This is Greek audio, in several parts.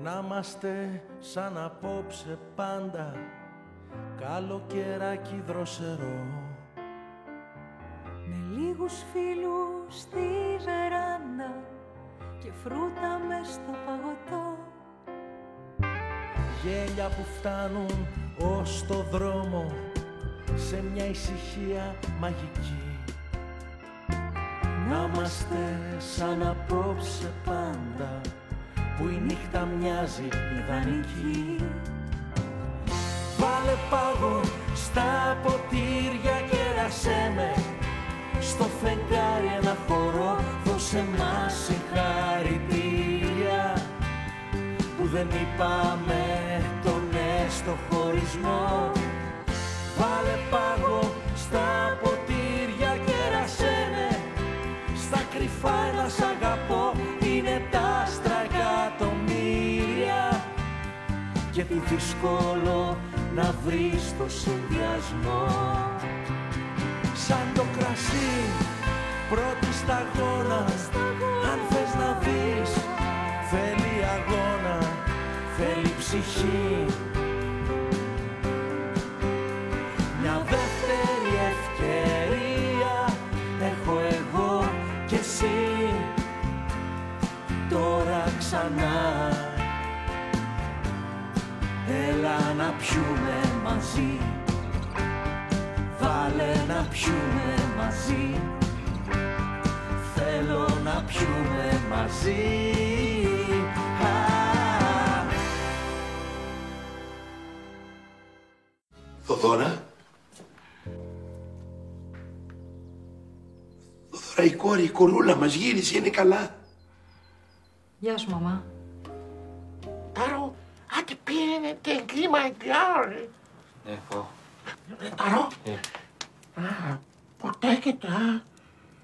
Να είμαστε σαν απόψε πάντα, καλοκαιράκι δροσερό. Με λίγους φίλους στη βεράντα και φρούτα μες στο παγωτό. Γέλια που φτάνουν ως το δρόμο, σε μια ησυχία μαγική. Να είμαστε σαν απόψε πάντα, που η νύχτα μοιάζει ιδανική. Βάλε πάγο στα ποτήρια και κέρασέ με, στο φεγγάρι ένα χορό, δώσε μας συγχαρητήρια, που δεν είπαμε τον ναι στο χωρισμό. Βάλε πάγο στα ποτήρια και κέρασέ με, στα κρυφά ένα σ' αγαπώ, είναι τα άστρα εκατομμύρια, και τι δύσκολο να βρεις το συνδυασμό. Σαν το κρασί πρώτη σταγόνα, αν θες να δεις, θέλει αγώνα, θέλει ψυχή. Μια δεύτερη ευκαιρία έχω εγώ κι εσύ, τώρα ξανά. Έλα να πιούμε μαζί, βάλε να πιούμε μαζί, θέλω να πιούμε μαζί. Θοδώρα. Θοδώρα, η κόρη, η κορούλα μας γύρισε, είναι καλά. Γεια σου, μαμά. Τάρο, άντε πήγαινε την κλίμα εγγυάρε. Πάω. Τάρο. Ποτέκεται,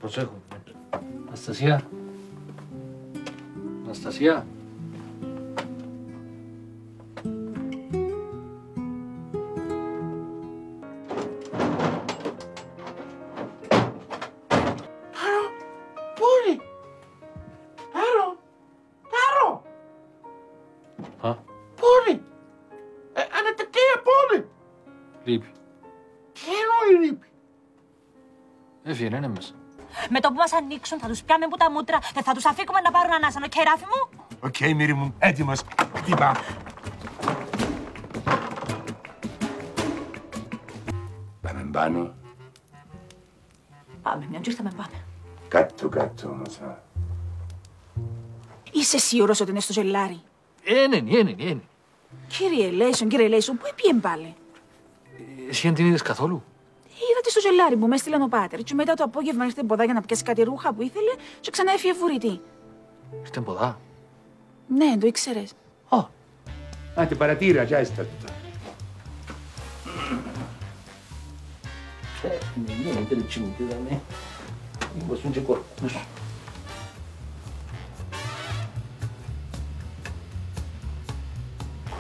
Προσέχω. Αναστασία. Αναστασία. Λείπει. Τι εννοεί λείπει? Έφυγε, είναι μέσα. Με το που μας ανοίξουν θα τους πιάμε που τα μούτρα, δεν θα τους αφήκουμε να πάρουν ανάσα, οκ, Ράφη μου? Οκ, μύρι μου, έτοιμος. Τι πάμε. Πάμε πάνω. Πάμε, μια τζούστα με πάμε. Κάτω όμως. Είσαι σίγουρος ότι είναι στο ζελάρι? Είναι. Κύριε Λέισον, πού έπιεν πάλι? Εσύ δεν την είδες καθόλου? Είδατε στο ζελάρι που με έστειλαν ο πάτερ. Και μετά το απόγευμα ήρθε ποδά για να πιάσει κάτι ρούχα που ήθελε, και ξανά έφυγε βουρητή. Ήρθε ποδά. Ναι, το ήξερες. Ti paratira già è stata. Niente, non ci metti da me. Non posso giocare qualcuno.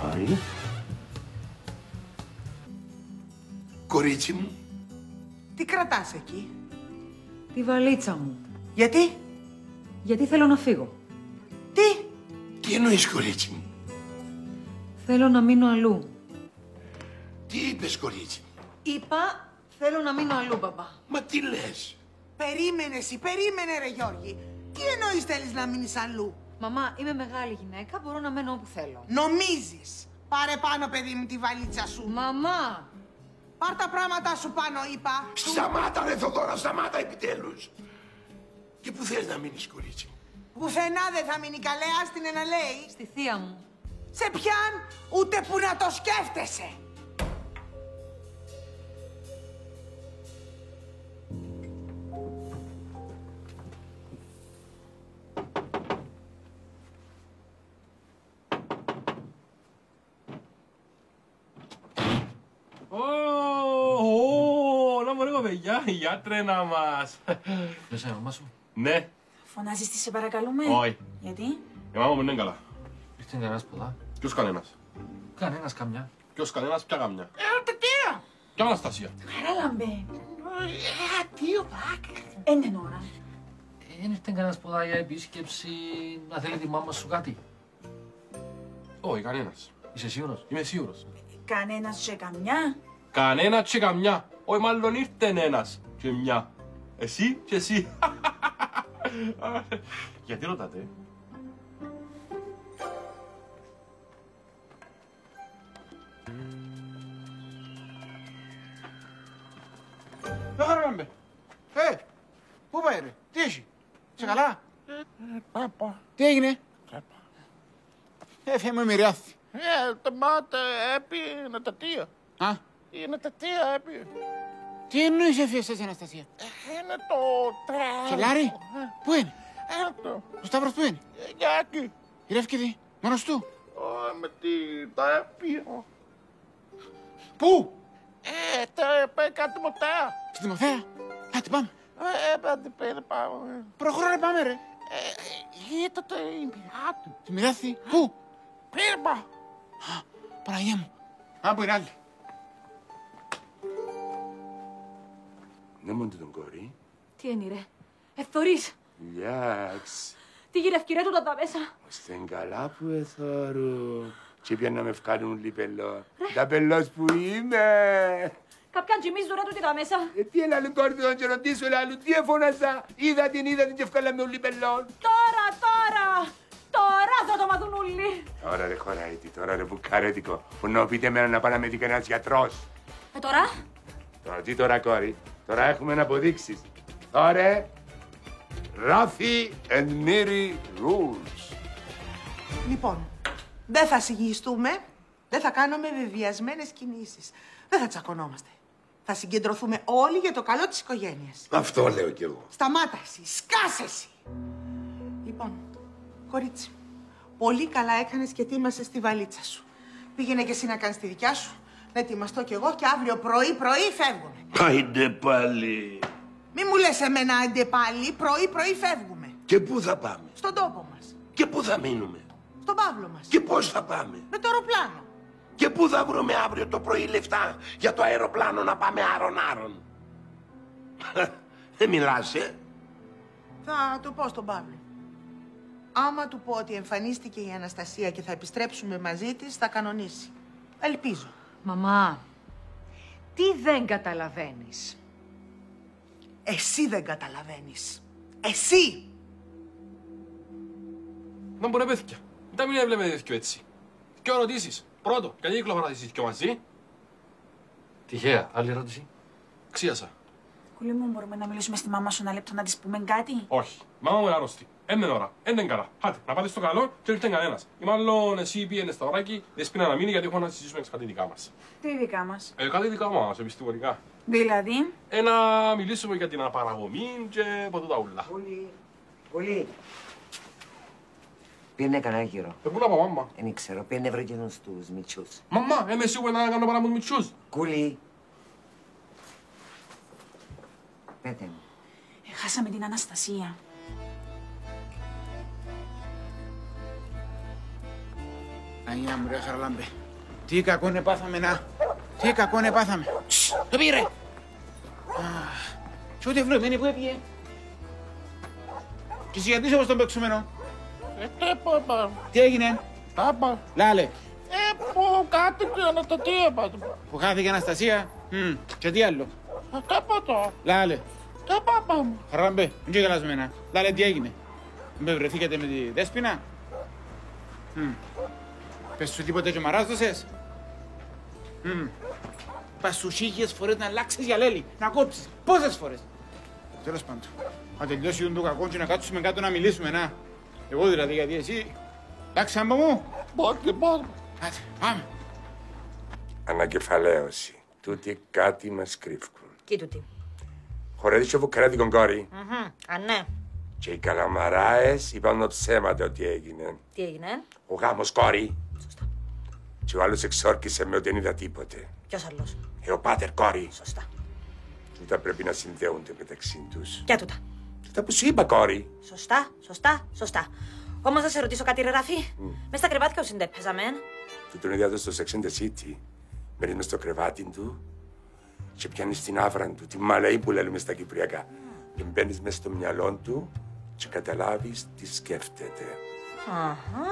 Κόρη. Κορίτσι μου. Τι κρατάς εκεί? Τη βαλίτσα μου. Γιατί? Γιατί θέλω να φύγω. Τι? Τι εννοείς, κορίτσι μου? Θέλω να μείνω αλλού. Τι είπες, κορίτσι μου? Είπα, θέλω να μείνω αλλού, μπαμπά. Μα τι λες? Περίμενε ρε Γιώργη. Τι εννοείς θέλεις να μείνεις αλλού? Μαμά, είμαι μεγάλη γυναίκα, μπορώ να μένω όπου θέλω. Νομίζεις? Πάρε πάνω, παιδί μου, τη βαλίτσα σου. Μαμά! Πάρ' τα πράγματα σου πάνω, είπα. Σταμάτα ρε Θοδώρα, σταμάτα επιτέλους. Και πού θες να μείνεις, κορίτσι μου? Πουθενά δεν θα μείνει καλέ, ας την να λέει. Στη θεία μου. Σε πιάν, ούτε που να το σκέφτεσαι. Όλα μωρέ παιδιά, για τρένα μας. Ποιος είναι η μαμά σου? Ναι. Φωνάζεις τι σε παρακαλούμε? Όχι. Γιατί? Η μάμα μου είναι καλά. Ήρθε κανένας ποδά? Ποιος κανένας? Κανένας καμιά. Ποιος κανένας, ποια καμιά? Τι? Ποια Αναστασία? Χαράλαμπε. Αντίο, πάκ. Έντε ώρα. Δεν ήρθε κανένας ποδά για επίσκεψη να θέλει τη μάμα σου κάτι? Όχι, κανένας. Είσαι σίγουρος? Είμαι σίγουρος. Κανένας και καμιά. Κανένα και καμιά. Όχι, μάλλον ήρθε ένας και μια. Εσύ και εσύ. Γιατί ρωτάτε? Χαράμπε. Πού πάει ρε, τι έχει, είσαι καλά? Πάπα. Τι έγινε? Έφυγε με μοιράθη. Το μάτε έπιε τα τία. Α, Είναι τα τία έπιε. τι εννοείς έφυγες έτσι, Αναστασία? Είναι το τρέλο. Σολάρι, πού είναι? Το Ο Σταύρος πού είναι? γιάκι. Γυρεύκε τι, μόνος του? Με τι τα έπιε. Πού? Τα έπιε κάτι μοτέα. Στη Δημοθέα. Άντε πάμε. Πέντε πάμε. Προχωράμε πάμε ρε. Ήταν η μοιρά του. Τη μοιράθη, πού? Πήρμα. Παναγία μου. Α, που είναι άλλη. Ναι, μόνο τον κόρη. Τι είναι ρε, ευθορείς. Γιάξ. Τι γυρευκυρέ του τα μέσα. Στεν καλά που εθώρου. Και πια να με βγάλουν λιπελό. Τα πελός που είμαι. Κάποιαν τσιμίζουν ρε του τα μέσα. Τι έλα άλλο κόρη τον και ρωτήσω άλλο. Τι εφώνασα. Είδα την και βγάλαμε ο λιπελόν. Τώρα θα το μαθούν όλοι. Τώρα ρε χωράιτη, τώρα ρε βουκαρέτικο. Που να πείτε εμένα να πάει να με δει κανένας γιατρός. Τώρα. Τώρα τι τώρα κόρη. Τώρα έχουμε να αποδείξεις. Τώρα, Ράφη and Mary rules. Λοιπόν, δεν θα συγγυιστούμε, δεν θα κάνουμε βεβαιασμένες κινήσεις. Δεν θα τσακωνόμαστε. Θα συγκεντρωθούμε όλοι για το καλό της οικογένειας. Αυτό λέω κι εγώ. Σταμάτα εσύ, σκάσε εσύ. Λοιπόν, κορίτσι, πολύ καλά έκανες και ετοίμασες τη βαλίτσα σου. Πήγαινε και εσύ να κάνεις τη δικιά σου, να ετοιμαστώ κι εγώ και αύριο πρωί φεύγουμε. Άιντε πάλι. Μη μου λες εμένα άντε πάλι, πρωί φεύγουμε. Και πού θα πάμε. Στον τόπο μας, Και πού θα μείνουμε. στον Παύλο μας. Και πώς θα πάμε. Με το αεροπλάνο. Και πού θα βρούμε αύριο το πρωί λεφτά για το αεροπλάνο να πάμε άρον. Δεν μιλάς, Θα το πω στον Παύλο. Άμα του πω ότι εμφανίστηκε η Αναστασία και θα επιστρέψουμε μαζί της, θα κανονίσει. Ελπίζω. Μαμά, τι δεν καταλαβαίνεις? Εσύ δεν καταλαβαίνεις. Εσύ! Να μπορεί παιδιά. Δεν μην έβλεπε τέτοιο έτσι. Και ερωτήσεις. Πρώτο, γιατί κυκλοφοράτε εσείς και μαζί. Τυχαία, άλλη ερώτηση. Ξίασα. Κουλή μου, μπορούμε να μιλήσουμε στη μάμα σου ένα λεπτό να της πούμε κάτι. Όχι. Μάμα μου είναι άρρωστη. Έντε ώρα. Έντε καλά. Πάτε, να πάτε στο καλό και ήρθε κανένας. Ή μάλλον εσύ πήγαινες στα ωράκι, δεσπίνα να μείνει γιατί έχω να συζητήσουμε κάτι δικά μας. Τι δικά μας. Κάτι δικά μας, επιστημονικά. Δηλαδή. Να μιλήσουμε για την αναπαραγωγή και ποτέ τα ούλα. Πολύ. Πήγαινε κανένα γύρο. Πού να πάω, μάμα. Δεν ξέρω, πήγαινε βρε και τους μητσούς. Μαμά, είμαι σίγουρα να κάνω παρά μου μητσούς. Κούλι. Πέτε μου. Χάσαμε την Αναστασία. Αγία μου ρε Χαραλάμπε. Τι κακόν επάθαμε να. Τι κακόν επάθαμε. Το πήρε. Και ούτε βλεπμένη που έπιε. Και εσύ γιατί είσαι όπως τον παίξουμενο. Τι έγινε. Πάπα. Λάλε. Που κάτι και Αναστασία πάτε. Που χάθηκε η Αναστασία. Και τι άλλο. Τίποτα. Λάλε. Πάπα μου. Χαραλάμπε. Μην και γελάσμενα. Λάλε τι έγινε. Με βρεθήκατε με τη Δέσποινα. Πες σου τίποτε και μαράζωσες. Πας σου χίλιες φορές να αλλάξεις για λέλη, να κόψεις. Πόσες φορές. Τέλος πάντων. Να τελειώσει το κακό και να κάτσουμε κάτω να μιλήσουμε, να. Εγώ δηλαδή, γιατί εσύ. Εντάξει, άμπα μου. Πότε. Άντε, πάμε. Ανακεφαλαίωση. Τούτοι κάτι μας κρύφκουν. Τι τούτη. Χωρέδεις και βουκράτικον κόρη. Α, ναι. Και οι καλαμαράες είπαν ψέματα ότι έγινε. Τι έγινε. Ο γάμος κόρη. Σωστά. Και ο άλλος εξόρκησε με ότι δεν είδα τίποτε. Ποιος άλλος. Ο πάτερ κόρη. Σωστά. Τούτα πρέπει να συνδέονται μεταξύ τους. Ποια τούτα. Τούτα που σου είπα κόρη. Σωστά. Όμως θα σε ρωτήσω κάτι ρε Ραφή. Μες στα κρεβάτια σου συντέπαιζαμε. Του τον είδα στο Sex and the City. Μένει μες στο κρεβάτι του και πιάνεις την άβρα του, τη μαλαή που λέμε στα κυπριακά. Και μπαίνεις μες στο μυαλό του και καταλάβεις τι σκέφτεται. Αχα.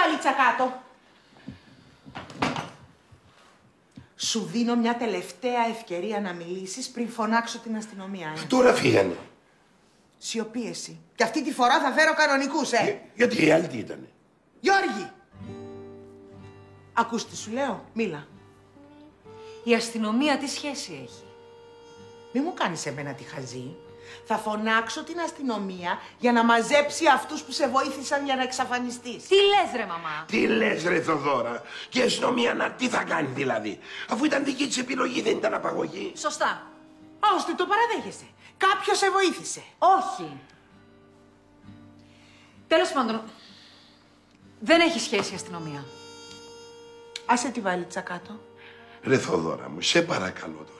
βαλίτσα κάτω. Σου δίνω μια τελευταία ευκαιρία να μιλήσεις πριν φωνάξω την αστυνομία. Τώρα φύγανε. Σιωπή εσύ. Και αυτή τη φορά θα φέρω κανονικούς, Γιατί οι άλλοι τι ήτανε. Γιώργη! Ακούς τι σου λέω, μίλα. Η αστυνομία τι σχέση έχει? Μη μου κάνεις εμένα τη χαζή. Θα φωνάξω την αστυνομία για να μαζέψει αυτούς που σε βοήθησαν για να εξαφανιστείς. Τι λες ρε μαμά? Τι λες ρε Θοδώρα. Και η αστυνομία τι θα κάνει δηλαδή. Αφού ήταν δική της επιλογή, δεν ήταν απαγωγή. Σωστά. Ώστε το παραδέχεσαι. Κάποιος σε βοήθησε. Όχι. Τέλος πάντων, δεν έχει σχέση η αστυνομία. Άσε τη βαλίτσα κάτω. Ρε Θοδώρα μου, σε παρακαλώ τώρα.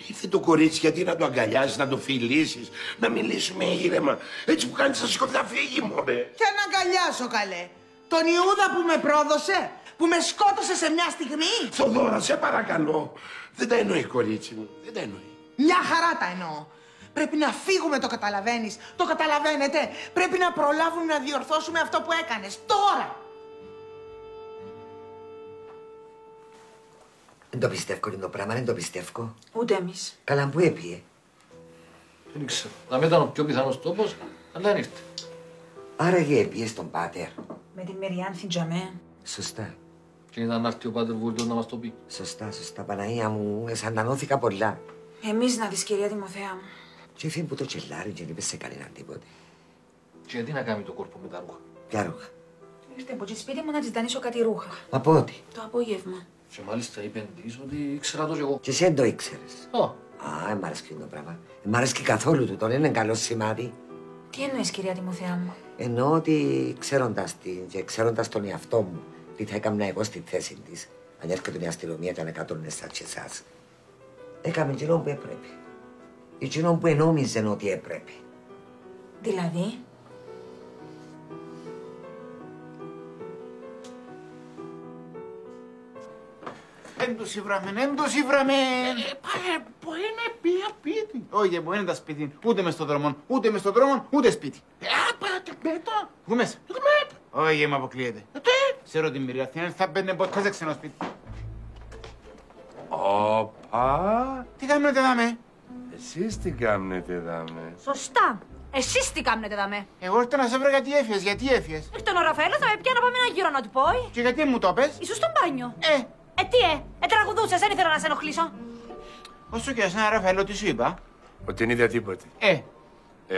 Ήρθε το κορίτσι γιατί να το αγκαλιάσεις, να το φιλήσεις, να μιλήσουμε ήρεμα. Έτσι που κάνεις να σηκωθεί να φύγει μωρέ. Και να αγκαλιάσω καλέ. Τον Ιούδα που με πρόδωσε, που με σκότωσε σε μια στιγμή. Θοδώρα, σε παρακαλώ. Δεν τα εννοεί κορίτσι μου, δεν τα εννοεί. Μια χαρά τα εννοώ. Πρέπει να φύγουμε, το καταλαβαίνεις. Το καταλαβαίνετε. Πρέπει να προλάβουμε να διορθώσουμε αυτό που έκανες. Τώρα. Δεν το πιστεύω είναι το πράγμα, δεν το πιστεύω. Ούτε εμείς. Καλά, πού έπιε. Δεν ξέρω. Να μην ήταν ο πιο πιθανός τόπος, αλλά δεν ήρθε. Άραγε έπιε στον πάτερ. Με τη Μεριάνθη Τζαμέ. Σωστά. Και ήταν να έρθει ο πάτερ Βούλτος να μας το πει. Σωστά, σωστά. Παναγία μου, εσαντανώθηκα πολλά. Εμείς να δεις, κυρία Τιμοθέα μου. Και έφυγε που το τσελάρι και δεν είπε σε κανέναν τίποτε. Και γιατί να κάνει το κόρπο με τα ρούχα. Ποια ρούχα. Ήρθε από το σπίτι μου να της δανείσω κάτι ρούχα. Μα πότε. Το απόγευμα. Και μάλιστα είπε της ότι ήξερα το κι εγώ. Και εσύ δεν το ήξερες. Α, μ' αρέσει το πράγμα. Μ' αρέσει καθόλου του, τον είναι καλό σημάδι. Τι εννοείς, κυρία Τιμοθέα μου? Εννοώ ότι ξέροντας την και ξέροντας τον εαυτό μου, τι θα έκανα εγώ στη θέση της, αν έρχεται η αστυνομία και να κατώνε σαν και εσάς. Έκαμε εκείνο που έπρεπε. Εκείνο που ενόμιζε ότι έπρεπε. Δηλαδή? Εν το σύβραμεν, εν το σύβραμεν. Που είναι πια σπίτι. Όχι, που είναι τα σπίτι. Ούτε μες στον δρόμο, ούτε μες στον δρόμο, ούτε σπίτι. Πάτε πέτω. Πού μέσα. Όχι, με αποκλείεται. Ξέρω την Μυρία, δεν θα μπαίνε ποτέ σε ξένο σπίτι. Όπα. Τι κάνετε δάμε. Εσείς τι κάνετε δάμε. Σωστά. Εσείς τι κάνετε δάμε. Εγώ ήρθα να σε βρω γιατί έφυγες, γιατί έφυγες. Ήρθε ο Ραφαέλος, θα με πιάνει να πάμε ένα γύρο να του πω. Και γιατί μου το πες. Ήσουν στο μπάνιο. Τι τραγουδούσες, δεν ήθελα να σε ενοχλήσω. Όσο και εσένα, Ραφαέλο, τι σου είπα. Ότι δεν είδα τίποτε.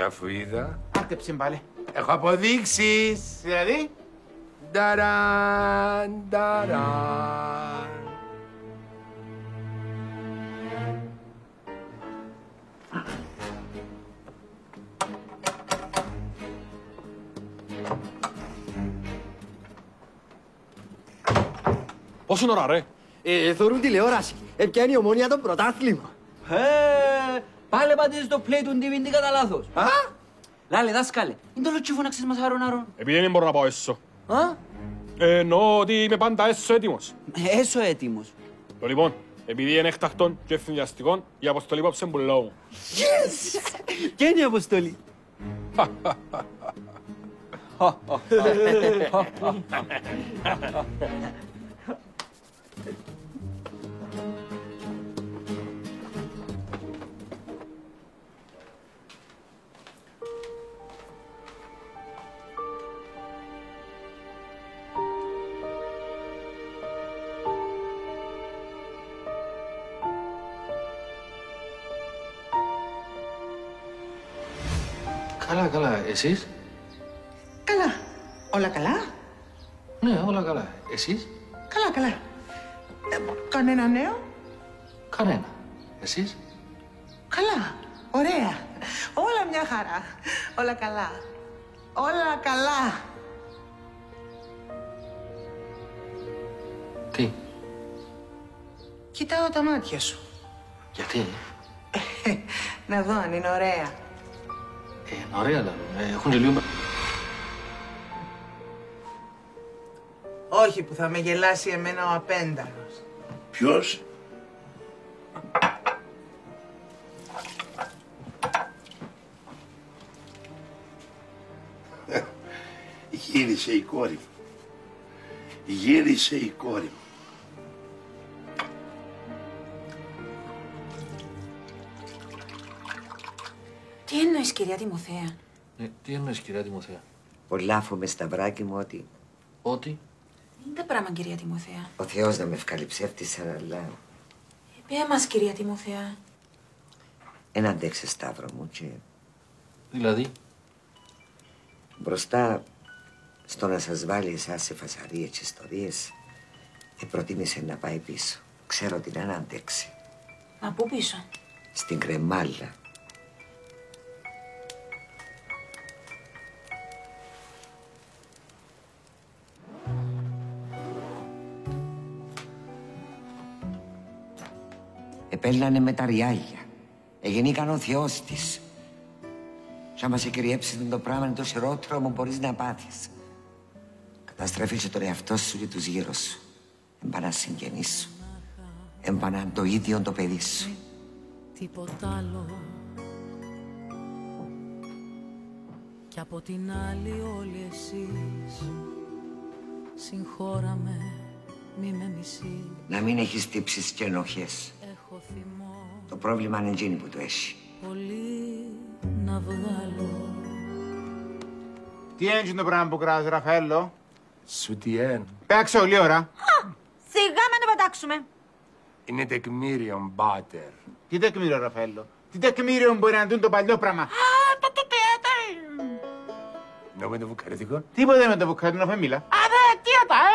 Αφού είδα. Άρτεψε πάλι. Έχω αποδείξεις. Δηλαδή. Νταραν, νταραν. Πόσο ώρα ρε. Θωρούν τηλεόραση. Επιάνει η Ομόνια το πρωτάθλημα. Πάλε πάτε στο play του TV κατά λάθος. Λάλε δάσκαλε, είναι το λοτσί φωνάξεις μας άρον. Επειδή δεν μπορώ να πάω έσω. Εννοώ ότι είμαι πάντα έσω έτοιμος. Έσω έτοιμος. Το λοιπόν, επειδή είναι έκτακτον και ευθυνδιαστικόν, η αποστολή πάψε μπουλό μου. Yes! Και είναι η αποστολή. Καλά, εσείς. Καλά. Όλα καλά. Ναι, όλα καλά. Εσείς. Καλά. Κανένα νέο. Κανένα. Εσείς. Καλά. Ωραία. Όλα μια χαρά. Όλα καλά. Όλα καλά. Τι. Κοιτάω τα μάτια σου. Γιατί. Να δω αν είναι ωραία. Είναι ωραία, αλλά έχουν και λίγο... Όχι που θα με γελάσει εμένα ο απένταρος. Ποιος? Γύρισε η κόρη μου. γύρισε η κόρη μου. Τι εννοείς, κυρία Τιμοθέα? Τι εννοείς, κυρία Τιμοθέα? Πολλά φοβάμαι, Σταυράκι μου, ότι... Ότι? Είναι τα πράγμα, κυρία Τιμοθέα. Ο Θεός να με ευκάλει ψεύτης, αλλά... Πέ μας, κυρία Τιμοθέα. Εν αντέξε, Σταύρο μου, και... Δηλαδή? Μπροστά στο να σας βάλει εσάς σε φασαρίες και ιστορίες, προτίμησε να πάει πίσω. Ξέρω ότι δεν αντέξει. Μα πού πίσω? Στην Κρεμάλα. Επέλνανε με τα ριάγια. Εγεννήκαν ο Θεός της. Κι άμα σε κυριέψει το πράγμα είναι το χειρότερο μου μπορείς να πάθεις. Καταστρέφεις τον εαυτό σου και τους γύρω σου. Εμπανά συγγενείς σου. Εμπανά το ίδιο το παιδί σου. Τίποτα άλλο. Κι από την άλλη όλοι εσείς. Συγχώραμε, μη με μισείς. Να μην έχεις τύψεις και ενοχές. Έχω θυμό. Το πρόβλημα είναι εκείνη που το έχει. Πολύ να βγάλω. Τι είναι το πράγμα που κράζει, Ραφαέλο? Σουτιέν. Παίξε όλη ώρα. Σιγά με το πετάξουμε. Είναι τεκμήριο, μπάτερ. Τι τεκμήριο, Ραφαέλο? Τι τεκμήριο μπορεί να δουν το παλιό πράγμα? Να με το βουκαρετικό. Τίποτε με το βουκαρετικό, δεν μίλα. Τι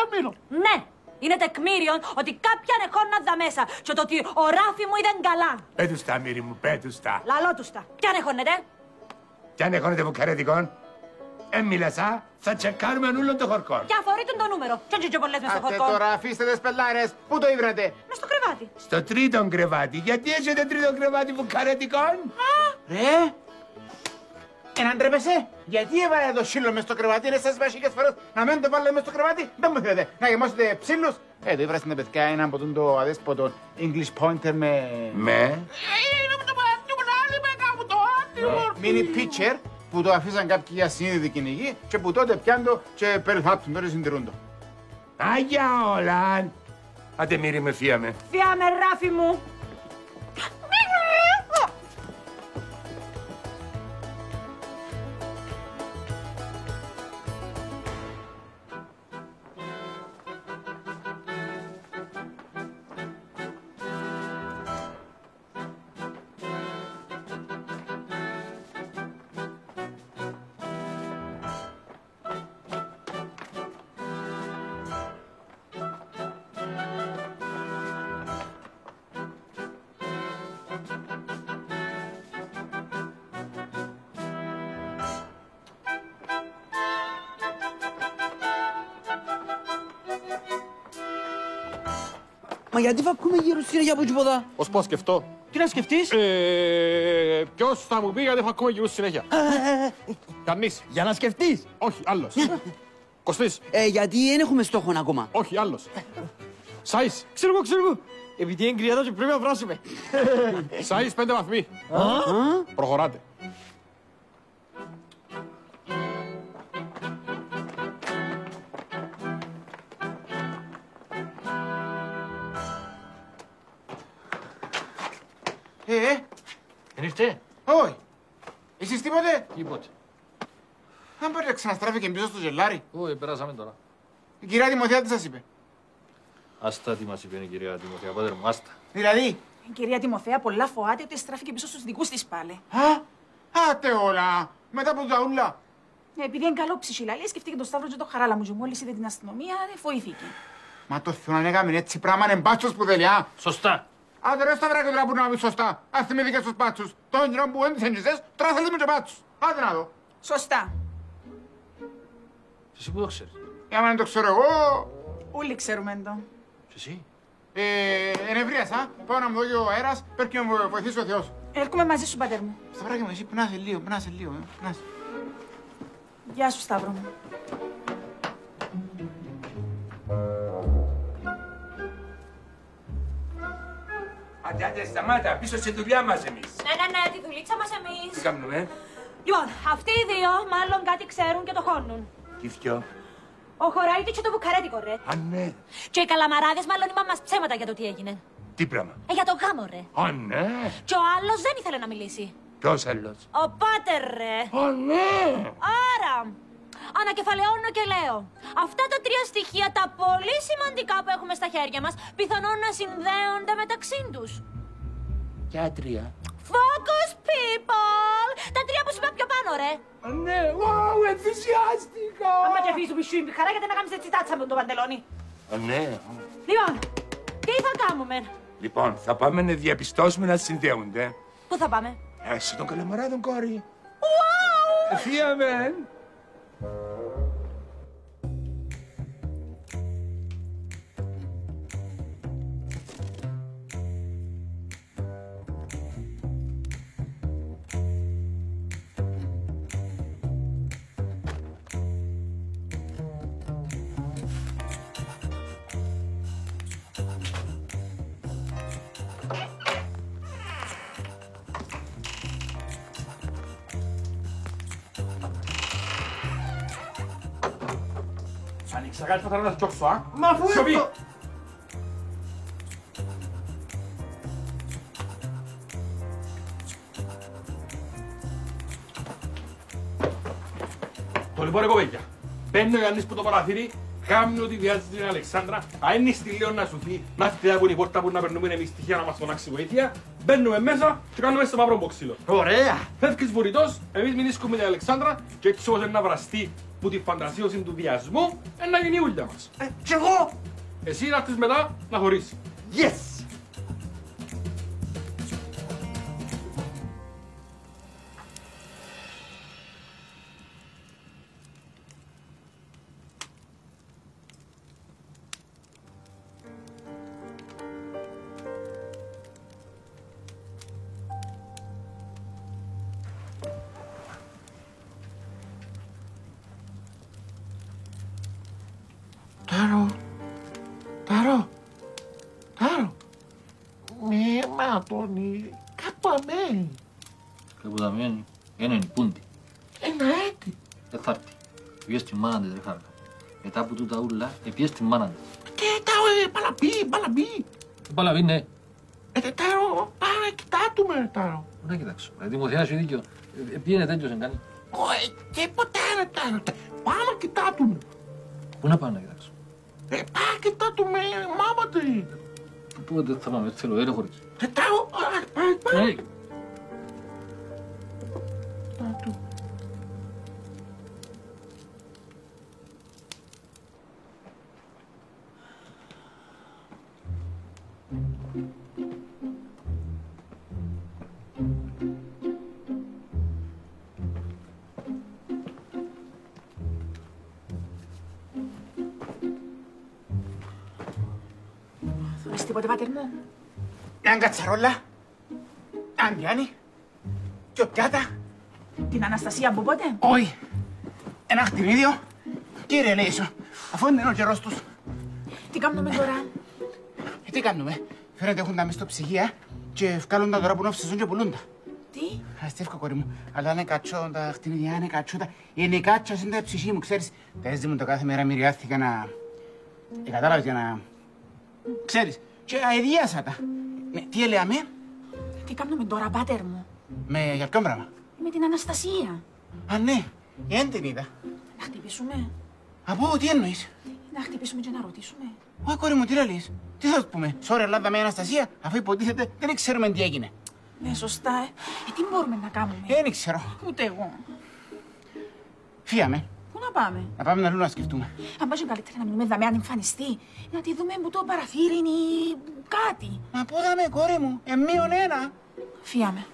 έμεινο. Ναι, είναι τεκμήριο ότι κάποια νεχόρνα δα μέσα και το ότι ο Ράφη μου ήταν καλά. Πέτους τα, μύρι μου, πέτους τα. Λαλό τους τα. Ποια νεχόρνετε? Κι αν έχονετε βουκαρετικό, μίλασα, θα τσεκάρουμε όλων των χορκών. Ποια φορείτε το νούμερο. Κι έτσι και πολλές μες στο χορκό. Τώρα αφήστε τις πελάρες. Πού το ήβρατε? Μες στο κρεβάτι. Στο τρίτον κρεβάτι. Γιατί έχετε τρίτο κρεβάτι βουκαρετικό? Ρε! Να ντρέπεσαι. Γιατί έβαλε το σύλλο μες στο κρεβάτι? Είναι σας βασικές φορές να μην το βάλετε μες στο κρεβάτι. Δεν μου θέλετε να γεμώσετε ψήλους. Το ήβρασαν τα παιδιά ένα από το αδέσποτο English Pointer με... Με? Mini pitcher που το αφήσαν κάποιοι για συνείδητη κυνηγή και που τότε πιάντο και περιθάπτουν τώρα συντηρούν το. Άγια όλα! Άντε μύρι με φίαμε. Φίαμε, Ράφη μου. Μα γιατί θα ακούμε γύρω συνέχεια από τίποτα? Ως πώς σκεφτώ. Τι να σκεφτείς? Ποιος θα μου πει γιατί θα ακούμε γύρω συνέχεια? Κανείς. Για να σκεφτείς. Όχι, άλλος. Κωστής. Γιατί δεν έχουμε στόχο ακόμα. Όχι, άλλος. Σάις. Ξέρω εγώ. Επειδή είναι κρυαδό και πρέπει να βράσουμε. Σάις 5 βαθμοί. Προχωράτε. Δεν ήρθε? Όχι. Εσείς τίποτε? Τίποτε. Αν μπορείτε να ξαναστράφηκε πίσω στο ζελάρι. Όχι, περάσαμε τώρα. Η κυρία Τιμοθέα τι σας είπε? Άστα τι μας είπε η κυρία Τιμοθέα, πάτερ μου, άστα. Δηλαδή? Η κυρία Τιμοθέα πολλά φοάται ότι στράφηκε πίσω στους δικούς της πάλι. Άτε όλα. Μετά από τα ούλα. Επειδή είναι καλό ψυχηλαλή, σκεφτήκε τον Σταύρο και τον Χαράλα μου και μόλις είδε την αστυνομία, φοήθηκε. Μα το Θεό να έκαμε έτσι πράγμα είναι μπάτσος που θέλει, α. Σωστά. Άντε ρε Σταυράκο τώρα που να πεις σωστά. Ας θυμήθηκες στους μπάτσους. Το όνειρο που δεν τις τώρα θέλεις με και μπάτσους. Άντε να δω. Σωστά. Εσύ που το ξέρεις? Για να το ξέρω εγώ. Όλοι ξέρουμε το. Και εσύ? Ενευρίασα. Πάω να μου δω και ο αέρας. Πρέπει να μου βοηθήσει ο Θεός. Έρχομαι μαζί σου, πατέρ μου. Σταυράκο μου, εσύ πνάσε λίγο, πνάσε λίγο. Γεια σου, Σταύρο μου. Άντε, σταμάτα, πίσω στη δουλειά μας εμείς. Ναι, τη δουλίτσα μας εμείς. Τι κάνουμε, Λοιπόν, αυτοί οι δύο μάλλον κάτι ξέρουν και το χώνουν. Τι δυο? Ο Χωράιτη και το Βουκαρέτικο, ρε. Α, ναι. Και οι καλαμαράδες μάλλον είπαν μας ψέματα για το τι έγινε. Τι πράγμα. Για το γάμο, ρε. Α, ναι. Και ο άλλος δεν ήθελε να μιλήσει. Ποιος άλλος? Ο Πάτερ, ρε. Α, ναι. Άρα, ανακεφαλαιώνω και λέω. Αυτά τα τρία στοιχεία, τα πολύ σημαντικά που έχουμε στα χέρια μας, πιθανόν να συνδέονται μεταξύ τους. Ποια τρία? Focus, people! Τα τρία που σου είπα πιο πάνω, ρε. Ναι, wow, ενθουσιάστηκα. Άμα και αφήσω πισού η χαρά γιατί να κάνεις έτσι τάτσα με το παντελόνι. Ναι. Λοιπόν, τι θα κάνουμε? Λοιπόν, θα πάμε να διαπιστώσουμε να συνδέονται. Πού θα πάμε? Στον Καλαμαράδον, κόρη. Wow! Θεία μεν. Ανοίξα κάτι θα να τσόξω, α. Μα αφού Σιωπή. αυτό... Το λοιπόν ρε κοπέκια. Παίρνει ο Ιωάννης που το παραθύρει, κάνει ότι βιάζει την Αλεξάνδρα, αν είναι στη Λέον να σου φύγει, να έρθει από την πόρτα που να περνούμε εμείς στοιχεία να μας φωνάξει βοήθεια, μπαίνουμε μέσα και κάνουμε στο μαύρο μποξίλο. Ωραία! Φεύγεις βορειτός, εμείς μιλήσουμε την Αλεξάνδρα και έτσι όπως να βραστεί που τη φαντασίωση του βιασμού, να γίνει η ούλια μας. Κι εγώ! Εσύ να έρθεις μετά να χωρίσεις. Yes! Τάρο, Αντώνη, κάπου αμένει. Κάπου αμένει, είναι πούντι. Ένα έτη. Δεν θα έρθει. Πήγες στη μάνα της, ρε χάρκα. Μετά από τούτα ούλα, πήγες στη μάνα της. Και παλαμπή. Παλαβή, ναι. Τάρο, πάμε κοιτάτουμε, Τάρο. Πού να κοιτάξω, ρε Τιμωθέα σου δίκιο. Πήγαινε τέτοιος εν κάνει. Και ποτέ ρε Τάρο, πάμε κοιτάτουμε. Πού να πάω να κοιτάξω. Πάμε κοιτάτουμε, μάμα του. Πού δεν θα πάμε, θέλω έρε χωρίς. Τάρο, πάμε. Θωρείς τίποτε, πάτερ μου? Μια κατσαρόλα, ένα πιάνι, δυο πιάτα. Την Αναστασία από πότε? Όχι, ένα χτιμίδιο. Κύριε Λέησο, αφού είναι ο καιρός τους. Τι κάνουμε τώρα? Τι κάνουμε, φαίνεται έχουν τα μες στο ψυγεία και βγάλουν τα τώρα που είναι off-season και πουλούν τα. Τι? Αστεύκω κόρη μου, αλλά είναι κατσό τα χτιμίδια, είναι κατσούτα. Είναι η κάτσα είναι τα ψυχή μου, ξέρεις. Τα έζη μου το κάθε μέρα μοιριάστηκα να... κατάλαβες για να... ξέρεις, και αηδίασα τα. Τι έλεγαμε? Τι κάνουμε τώρα, πάτερ μου? Για ποιον πράγμα? Με την Αναστασία. Α, ναι, δεν την είδα. Να χτυπήσουμε? Από τι εννοείς? Να χτυπήσουμε και να ρωτήσουμε. Ω, κόρη μου, τι λες? Τι θα του πούμε? Sorry, Ελλάδα με Αναστασία, αφού υποτίθεται δεν ξέρουμε τι έγινε. Ναι, σωστά, τι μπορούμε να κάνουμε? Δεν ξέρω. Ούτε εγώ. Φύγαμε. Πού να πάμε? Να πάμε αλλού να σκεφτούμε. Αν πάει καλύτερα να μείνουμε δαμέ αν εμφανιστεί. Να τη δούμε που το παραθύρι ή κάτι. Μα πού δαμε, κόρη μου, μείον ένα. Φύγαμε.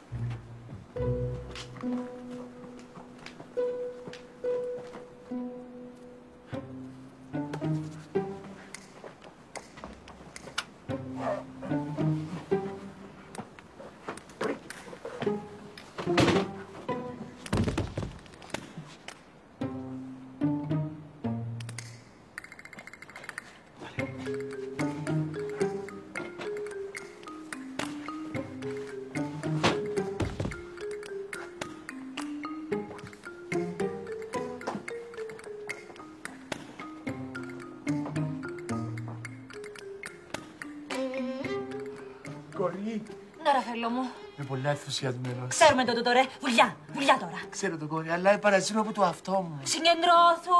κορί. Ναι, Ραφαέλο μου. Είμαι πολύ ενθουσιασμένος. Ξέρουμε το ρε. Βουλιά. Βουλιά τώρα. Ξέρω το κορί, αλλά παρασύρω από το αυτό μου. Συγκεντρώθου.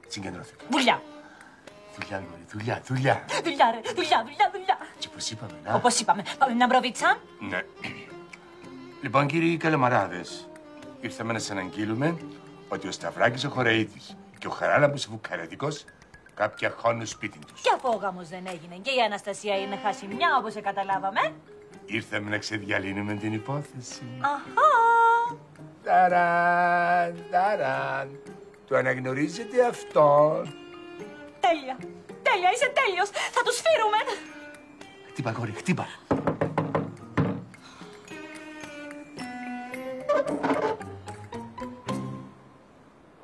Συγκεντρώθηκα. Βουλιά. Δουλειά, κορί, δουλειά. Δουλειά, ρε. Δουλειά. Και πώς είπαμε, να. Όπως είπαμε. Πάμε μια προβίτσα. Ναι. Λοιπόν, κύριοι καλαμαράδες, ήρθαμε να σας αναγγείλουμε ότι ο Σταυράκης ο Χορεΐτης και ο Χαράλαμπος ο Βουκαρετικός κάποια χώνουν σπίτι τους. Και αφού ο γάμος δεν έγινε και η Αναστασία είναι χασιμιά, όπως καταλάβαμε. Ήρθαμε να ξεδιαλύνουμε την υπόθεση. Αχα. Ταραν. Το αναγνωρίζετε αυτό? Τέλεια. Τέλεια, είσαι τέλειος. Θα τους φύρουμε. Χτύπα, κόρη, χτύπα.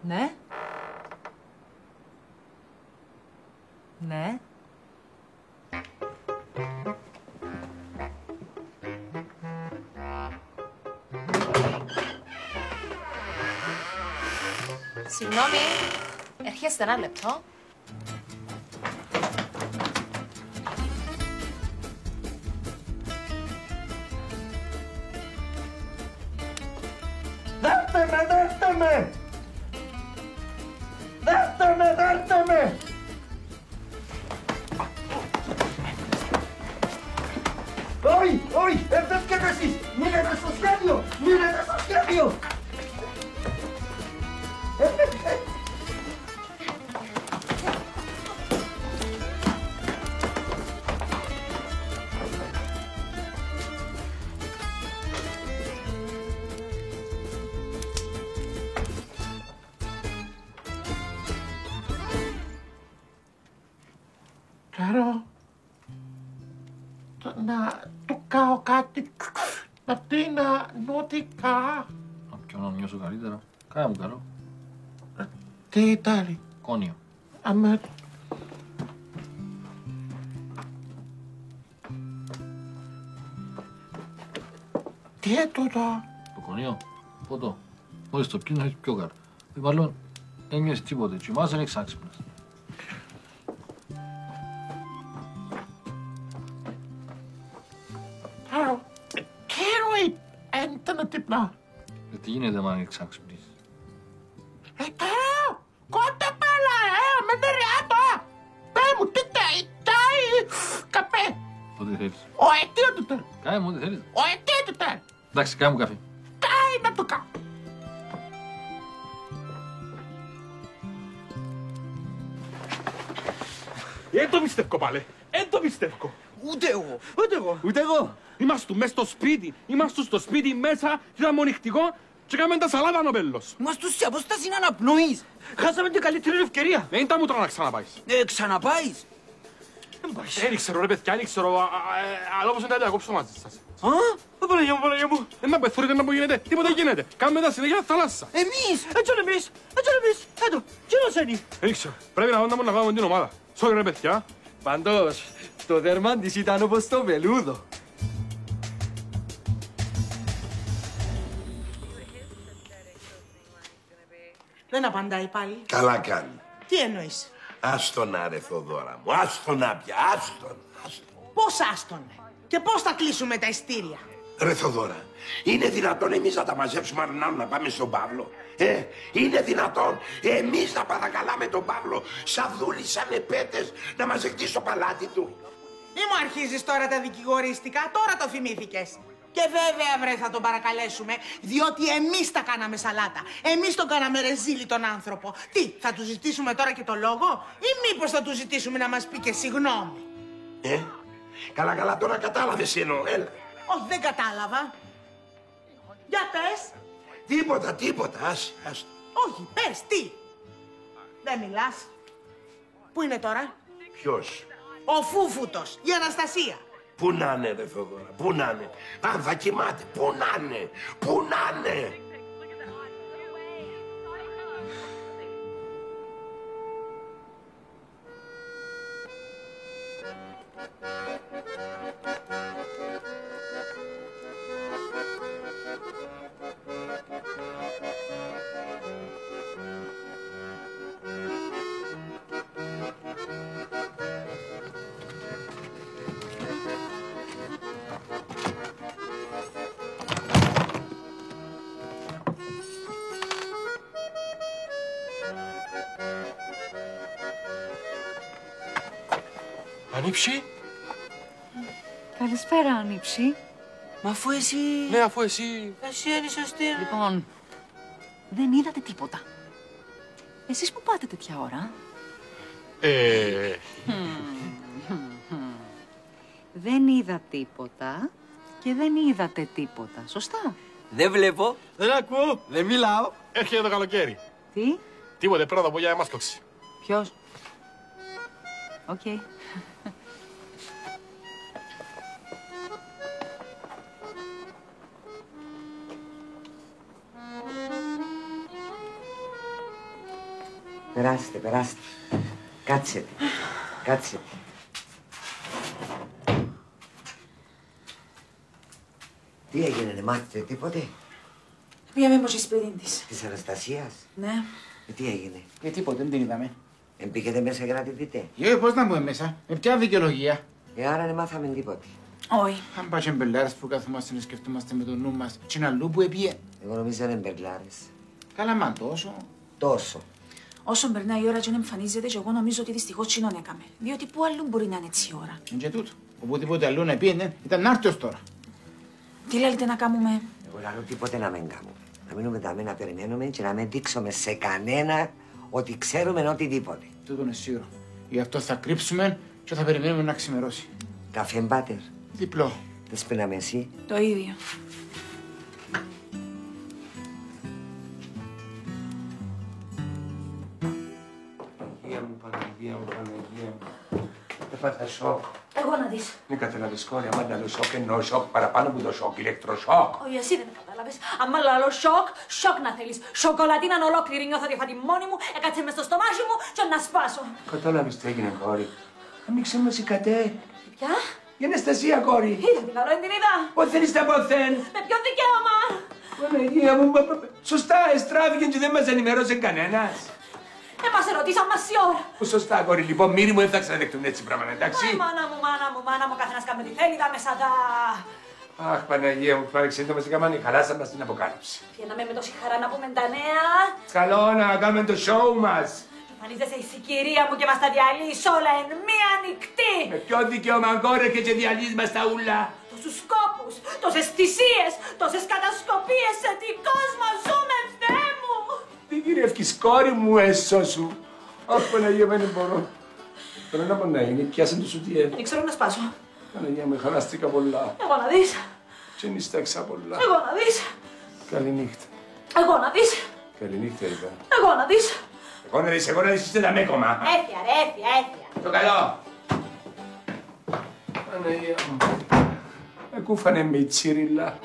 Ναι. Ναι. Συγγνώμη, έρχεστε ένα λεπτό. Δέρτε με! Όχι, δεν φτιάχνετε εσείς! Μείνετε στο σχέδιο! Ξέρω να του κάνω κάτι, να πίνω νοτικά. Να πιω να νιώσω καλύτερα. Κάνε μου καλό. Τι ήταν? Κόνιο. Αμέ. Τι έτοτα? Το κονίο. Ποτό. Μόλις το πιείς να έχεις πιο καρ. Μάλλον δεν νιώσεις τίποτε. Κοιμάσαι δεν έχεις άξυπνες. Ήταν τύπνα. Τι γίνεται αν έχεις άξυπνες? Κότε πέλα, με νεριάτο. Πέ μου, τι τάει, καπέ. Ό,τι θέλεις. Τι έτοτε. Κάνε μου ό,τι θέλεις. Τι έτοτε. Εντάξει, κάνε μου καφέ. Να το κάνω. Δεν το πιστεύω πάλι. Δεν το πιστεύω. Ούτε εγώ. Είμαστε μες στο σπίτι. Είμαστε στο σπίτι μέσα, ήταν μονιχτικό και κάνουμε τα σαλάτα νοπέλος. Είμαστε σε απόσταση να αναπνοείς. Χάσαμε την καλύτερη ευκαιρία. Δεν ήταν μου τώρα να ξαναπάεις. Ξαναπάεις. Δεν ξέρω ρε παιδιά, δεν ξέρω. Αλλά όπως είναι να διακόψω μαζί σας. Παναγιά μου. Δεν με απεθωρείτε να μου γίνεται. Τίποτα γίνεται. Κάνουμε τα συνέχεια θάλασσα. Εμείς. Έτσι εμείς. Έτω. Τι μας είναι. Δεν ξέρω. Πρέπει να κάνουμε την ομάδα. Sorry ρε παιδιά. Πάντως, το δέρμα της ήταν όπως το βελούδο. Δεν απαντάει πάλι. Καλά κάνει. Τι εννοείς? Άστον να ρε Θοδώρα μου, άστον να πια, άστον. Πώς άστον? Και πώς θα κλείσουμε τα ειστήρια? Ρε Θοδώρα, είναι δυνατόν εμείς να τα μαζέψουμε να πάμε στον Παύλο? Είναι δυνατόν εμείς να παρακαλάμε τον Παύλο σαν δούλοι, σαν επέτες να μας δεχτεί στο παλάτι του? Μη μου αρχίζεις τώρα τα δικηγορίστικα, τώρα το θυμήθηκες. Και βέβαια βρε θα τον παρακαλέσουμε, διότι εμείς τα κάναμε σαλάτα. Εμείς τον κάναμε ρεζίλι τον άνθρωπο. Τι, θα του ζητήσουμε τώρα και το λόγο ή μήπως θα του ζητήσουμε να μας πει και συγγνώμη? Καλά τώρα κατάλαβες τι εννοώ, έλα. Όχι, δεν κατάλαβα. Για πες. Τίποτα, άσε. Όχι, πες, τι. Δεν μιλάς. Πού είναι τώρα? Ποιος? Ο Φούφουτος, η Αναστασία. Πού να είναι ρε Θοδώρα, πού να είναι? Αν θα κοιμάται, πού να είναι? Ανήψη. Καλησπέρα, Ανήψη. Μα αφού εσύ... Ναι, αφού εσύ... Εσύ είναι σωστή. Λοιπόν, Δεν είδατε τίποτα. Εσείς που πάτε τέτοια ώρα? Δεν είδα τίποτα και δεν είδατε τίποτα. Σωστά. δεν βλέπω, δεν ακούω, δεν μιλάω. Έρχεται το καλοκαίρι. Τι? Τίποτε, πρώτα από για εμάσκοξη. Ποιος? Οκ. Περάστε, περάστε. Κάτσετε. Κάτσετε. Τι έγινε, μάθετε τίποτε? Πήγαμε πως η σπίτι της. Της Αναστασίας. Ναι. Τι έγινε? Τίποτε, δεν την είδαμε. Πήγαινε μέσα για να τη δείτε. Πώς να μπούμε μέσα, με ποια δικαιολογία. Άρα δεν μάθαμε τίποτε. Όχι. Αν πάει και μπελάρες που καθόμαστε να σκεφτόμαστε με το νου μας, και ένα αλλού που έπιε. Εγώ νομίζω είναι μπελάρες. Καλά, μα τόσο. Τόσο. Όσο περνάει η ώρα και δεν εμφανίζεται, και εγώ νομίζω ότι δυστυχώς τσινόν έκαμε. Διότι πού αλλού μπορεί να είναι έτσι η ώρα. Είναι και τούτο. Οπουδήποτε αλλού να πήγαινε, ήταν άρτιος τώρα. Τι λέτε να κάνουμε? Εγώ λέω τίποτε να μην κάνουμε. Να μείνουμε τα να περιμένουμε και να μην δείξουμε σε κανένα ότι ξέρουμε οτιδήποτε. Τούτο είναι σίγουρο. Γι' αυτό θα κρύψουμε και θα περιμένουμε να ξημερώσει. Καφέ μπάτερ. Διπλό. Δεν σπίναμε εσύ. Το ίδιο. Παναγία μου, Παναγία μου, Παναγία μου. Έπαθα σοκ. Εγώ να δεις. Δεν καταλάβεις, κόρη, άμα άλλο σοκ εννοώ σοκ παραπάνω από το σοκ, ηλεκτροσοκ. Όχι, εσύ δεν κατάλαβες. Άμα λαλό σοκ, σοκ να θέλεις. Σοκολατίναν ολόκληρη νιώθω ότι θα τη μόνη μου, έκατσε μες στο στομάχι μου και να σπάσω. Κατάλαβες τι έγινε, κόρη. Ανοίξε μας η κατέ. Ποια? Η Αναστασία, κόρη. Είδα την καλό, την είδα. Πόθεν είστε πόθεν. Με ποιο δικαίωμα? Παναγία μου, σωστά, εστράφηκε και δεν μας ενημέρωσε κανένας. Μας ερωτήσαν μας η ώρα. Σωστά, κόρη, λοιπόν, μύρι μου δεν θα ξαναδεχτούν έτσι πράγματα, εντάξει. Μάνα μου, καθένας κάνει τι θέλει, τα μέσα τα... Αχ, Παναγία μου, πάρε σύντομα στην καμάνη, χαλάσαμε στην αποκάλυψη. Βγαίναμε με τόση χαρά να πούμε τα νέα. Καλό να κάνουμε το show μας. Εμφανίζεσαι η συγκυρία μου και μας τα διαλύεις όλα εν μία νυχτή. Με ποιο δικαίωμα, κόρη, και διαλύεις μας τα ούλα. Τόσους σκόπους, τόσες θυσίες, τόσες κατασκοπίες, σε τι κόσμο ζούμε, Θεέ μου. Τι κυριεύκεις, κόρη μου, έσω σου. Αχ, Παναγία μου, δεν μπορώ. Τώρα να πονάει, είναι πιάσε το σουτιέ. Δεν ξέρω να σπάσω. Παναγία μου, χαλάστηκα πολλά. Εγώ να δεις. Και νηστάξα πολλά. Εγώ να δεις. Καληνύχτα. Εγώ να δεις. Καληνύχτα, είπα. Εγώ να δεις. Εγώ να δεις, είστε τα μέκομα. Έφια ρε, έφια. Το καλό. Παναγία μου. Ακούφανε με η τσίριλα.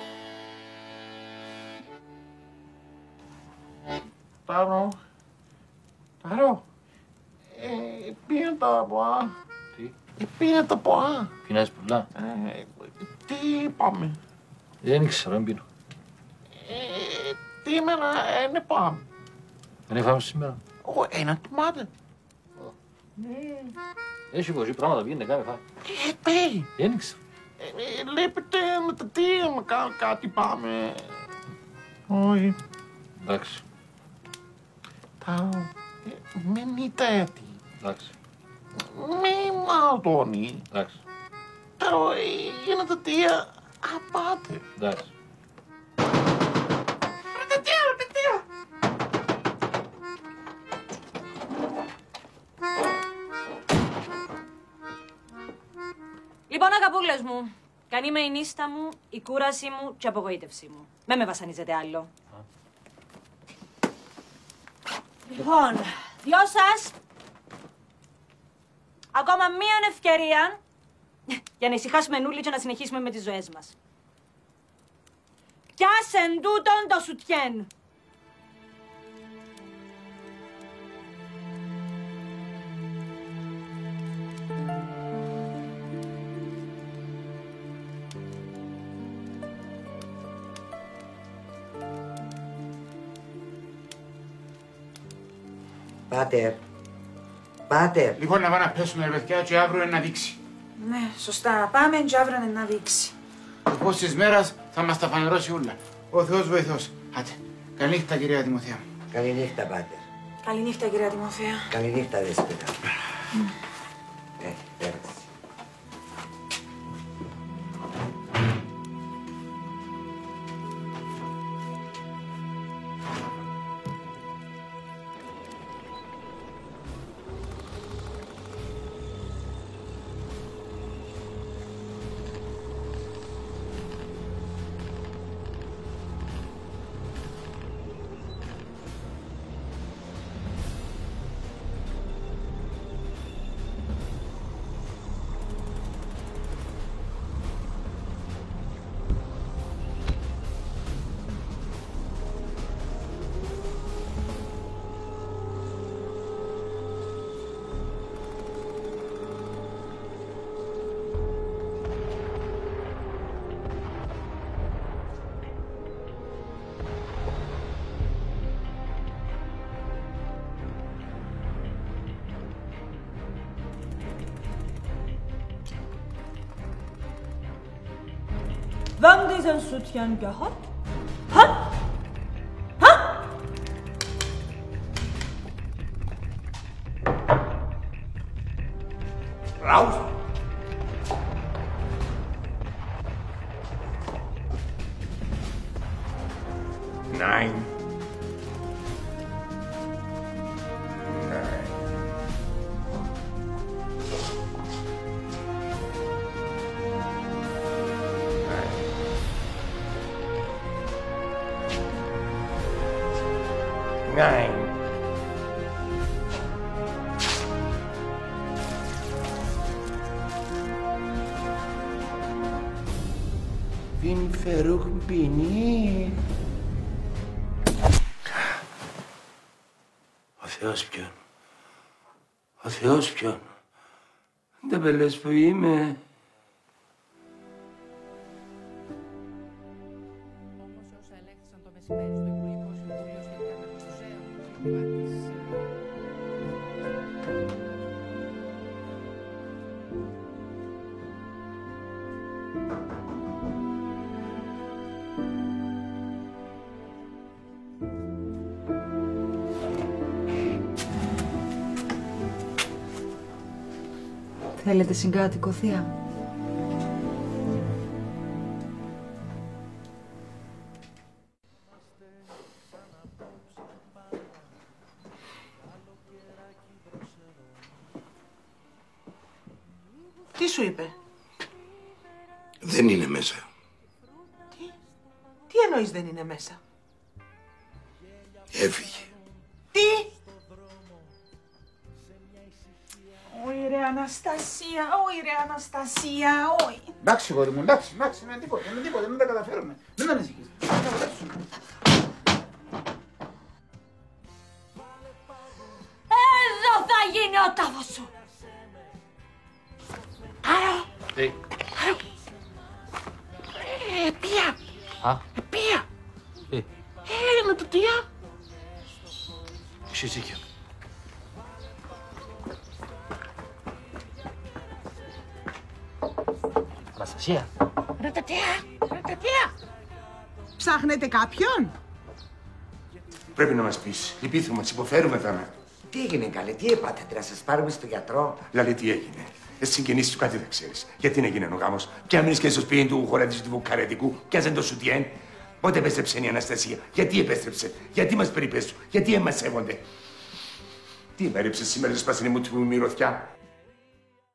Τάρο. Τάρο. Πήγαινε τα ποά. Τι? Πήγαινε τα ποά. Πεινάζεις πολλά. Τι είπαμε. Δεν ξέρω, δεν πίνω. Τι ημέρα είναι πάμε. Δεν έφαμε σήμερα. Ένα τομάτε. Έχει πως πράγματα πήγαινε κάμε φάει. Πέει. Δεν ξέρω. Λείπετε με τα τι, κάτι πάμε. Όχι. Εντάξει. Τάρο. Μην είτε έτσι. Εντάξει. Μη μaldώνει. Εντάξει. Τάρο, γίνεται τι, απάτε. Εντάξει. Λοιπόν, αγαπούλες μου, κανεί με η νύστα μου, η κούραση μου και η απογοήτευσή μου. Με με βασανίζετε άλλο. Λοιπόν, δυο σας, ακόμα μία ευκαιρία για να ησυχάσουμε νουλί και να συνεχίσουμε με τις ζωές μας. Πιάσεν τούτον το σουτιέν. Πάτερ. Πάτερ. Λοιπόν, να πάμε να πέσουμε, παιδιά, και αύριο είναι να δείξει. Ναι, σωστά. Πάμε και αύριο είναι να δείξει. Πόσες μέρες θα μας τα φανερώσει όλα. Ο Θεός βοηθός. Άτε. Καληνύχτα, κυρία Τιμοθέα. Καληνύχτα, Πάτερ. Καληνύχτα, κυρία Τιμοθέα. Καληνύχτα, δέσποτα. Πέρασε. Wann diesen Soutien gehabt? Ha? Ha? Raus! Nein. Nein. Nein. Bin verrückt bin ich. Ο Θεός ποιον. Ο Θεός ποιον. Δεν με λες που είμαι. Θέλετε συγκάτοικο, θεία? Τι σου είπε? Δεν είναι μέσα. Τι εννοείς δεν είναι μέσα? Έφυγε. Τι? Όχι ρε Αναστασία, όχι ρε Αναστασία, όχι. Εντάξει, γόρι μου, εντάξει, είναι τίποτα, δεν τα καταφέρουμε. Δεν ανησυχείς. Εδώ θα γίνει ο τάφος σου. Άρα. Ποια. Ποια. Είναι το τία. Έχεις δίκιο. Αναστασία. Ρατατία. Ψάχνετε κάποιον? Πρέπει να μας πεις. Λυπήθουμε, μας υποφέρουμε τώρα. Τι έγινε καλέ, τι είπατε, να σας πάρουμε στο γιατρό? Λάλη, τι έγινε. Εσύ συγγενείς του κάτι δεν ξέρεις. Γιατί να έγινε ο γάμος. Ποια μείνεις και στο σπίτι του χωρατής του Βουκαρετικού. Πιάσαν το σουτιέν. Πότε επέστρεψε η Αναστασία. Γιατί επέστρεψε. Γιατί μας περιπέσου. Γιατί εμάς σέβονται. Τι με ρίψες σήμερα στη σπασινή μου τη μυρωδιά.